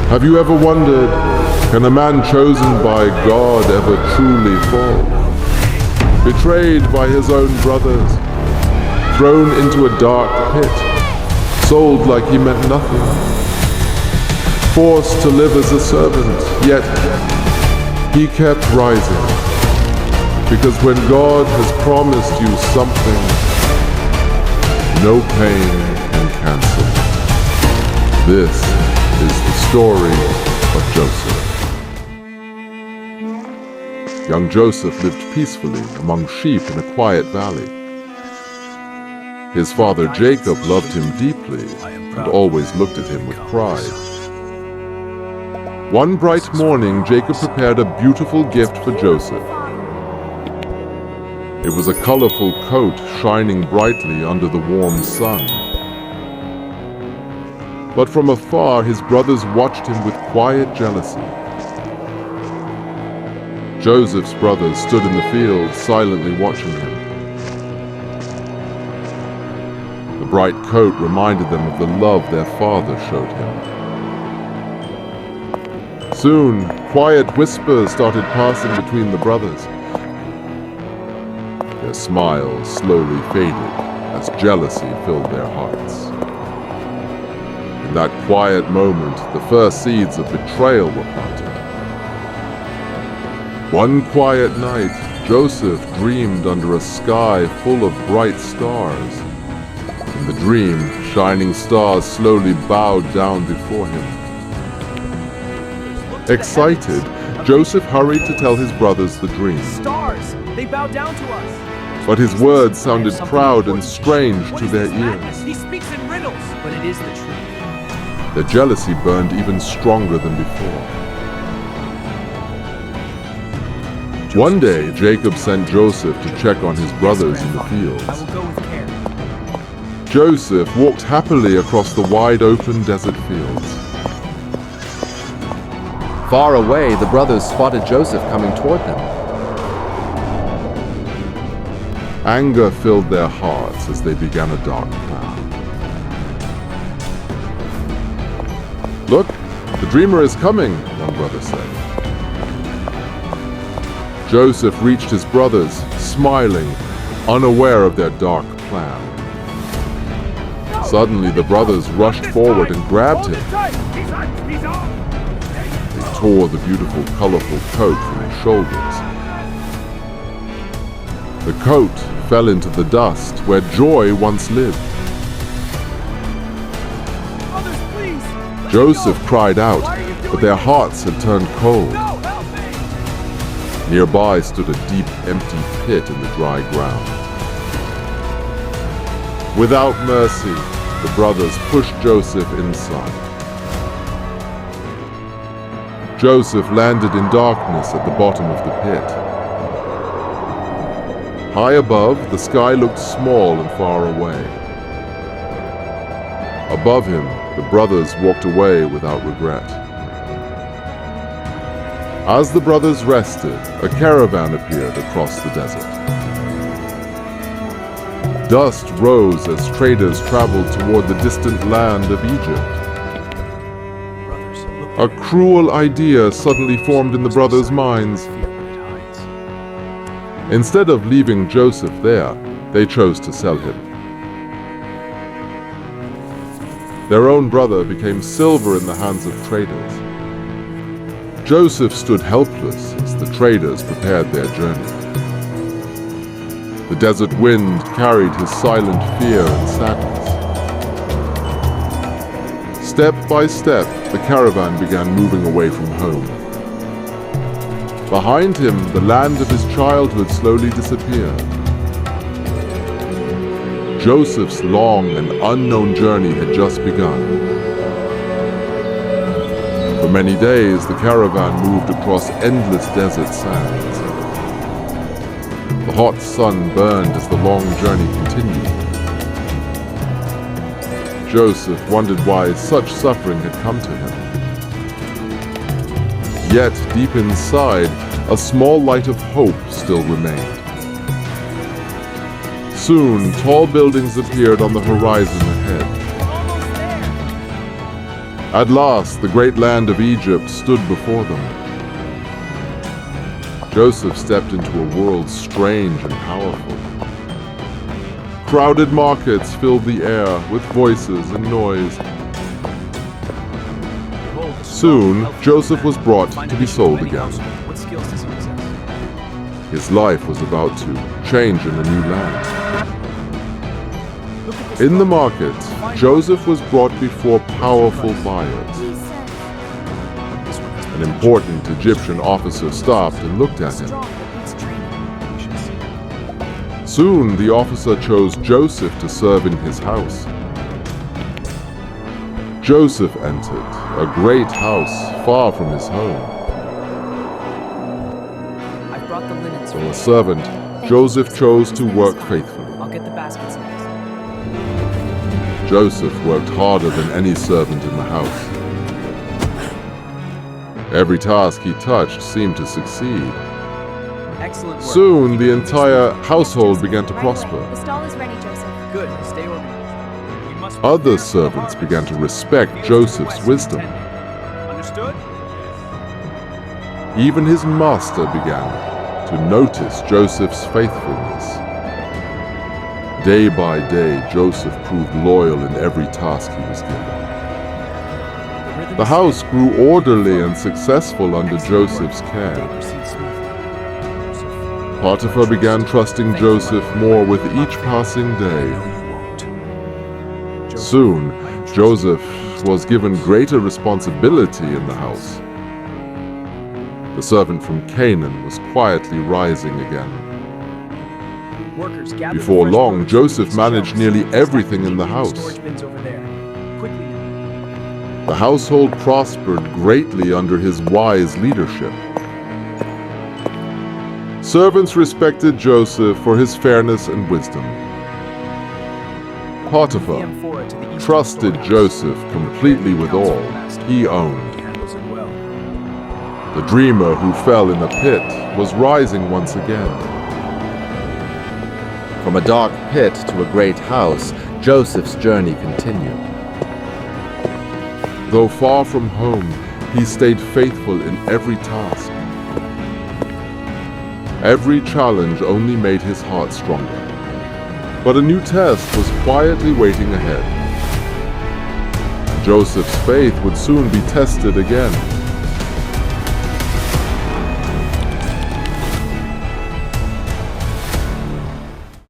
Have you ever wondered, can a man chosen by God ever truly fall? Betrayed by his own brothers, thrown into a dark pit, sold like he meant nothing, forced to live as a servant, yet he kept rising. Because when God has promised you something, no pain can cancel. This is the story of Joseph. Young Joseph lived peacefully among sheep in a quiet valley. His father Jacob loved him deeply and always looked at him with pride. One bright morning, Jacob prepared a beautiful gift for Joseph. It was a colorful coat shining brightly under the warm sun. But from afar, his brothers watched him with quiet jealousy. Joseph's brothers stood in the field, silently watching him. The bright coat reminded them of the love their father showed him. Soon, quiet whispers started passing between the brothers. Their smiles slowly faded as jealousy filled their hearts. In that quiet moment, the first seeds of betrayal were planted. One quiet night, Joseph dreamed under a sky full of bright stars. In the dream, shining stars slowly bowed down before him. Excited, Joseph hurried to tell his brothers the dream. Stars! They bow down to us! But his words sounded proud and strange to their ears. He speaks in riddles, but it is the truth. Their jealousy burned even stronger than before. One day, Jacob sent Joseph to check on his brothers in the I fields. will go with care. Joseph walked happily across the wide open desert fields. Far away, the brothers spotted Joseph coming toward them. Anger filled their hearts as they began a dark plan. "Look, the dreamer is coming," one brother said. Joseph reached his brothers, smiling, unaware of their dark plan. Suddenly, the brothers rushed forward and grabbed him. They tore the beautiful, colorful coat from his shoulders. The coat fell into the dust where joy once lived. Brothers, please! Joseph cried out, but their hearts had turned cold. No, help me! Nearby stood a deep, empty pit in the dry ground. Without mercy, the brothers pushed Joseph inside. Joseph landed in darkness at the bottom of the pit. High above, the sky looked small and far away. Above him, the brothers walked away without regret. As the brothers rested, a caravan appeared across the desert. Dust rose as traders traveled toward the distant land of Egypt. A cruel idea suddenly formed in the brothers' minds. Instead of leaving Joseph there, they chose to sell him. Their own brother became silver in the hands of traders. Joseph stood helpless as the traders prepared their journey. The desert wind carried his silent fear and sadness. Step by step, the caravan began moving away from home. Behind him, the land of his childhood slowly disappeared. Joseph's long and unknown journey had just begun. For many days, the caravan moved across endless desert sands. The hot sun burned as the long journey continued. Joseph wondered why such suffering had come to him. Yet, deep inside, a small light of hope still remained. Soon, tall buildings appeared on the horizon ahead. At last, the great land of Egypt stood before them. Joseph stepped into a world strange and powerful. Crowded markets filled the air with voices and noise. Soon, Joseph was brought to be sold again. What skills does he possess? His life was about to change in a new land. In the market, Joseph was brought before powerful buyers. An important Egyptian officer stopped and looked at him. Soon, the officer chose Joseph to serve in his house. Joseph entered a great house far from his home. I brought the linens. For a servant, Joseph chose to work faithfully. I'll get the baskets next. Joseph worked harder than any servant in the house. Every task he touched seemed to succeed. Excellent work. Soon, the entire household began to prosper. The stall is ready, Joseph. Good. Stay organized. We must Other prepare for the servants harvest. began to respect Joseph's wisdom. Understood? Even his master began to notice Joseph's faithfulness. Day by day, Joseph proved loyal in every task he was given. The house grew orderly and successful under Joseph's care. Potiphar began trusting Joseph more with each passing day. Soon, Joseph was given greater responsibility in the house. The servant from Canaan was quietly rising again. Workers, gather the Before fresh long, produce Joseph from these managed shelves. nearly Stack the everything in the meat house. storage bins over there. Quickly now. The household prospered greatly under his wise leadership. Servants respected Joseph for his fairness and wisdom. Potiphar The amphora to the east trusted storehouse. Joseph completely with all he owned. Handles it well. The dreamer who fell in a pit was rising once again. From a dark pit to a great house, Joseph's journey continued. Though far from home, he stayed faithful in every task. Every challenge only made his heart stronger. But a new test was quietly waiting ahead. Joseph's faith would soon be tested again.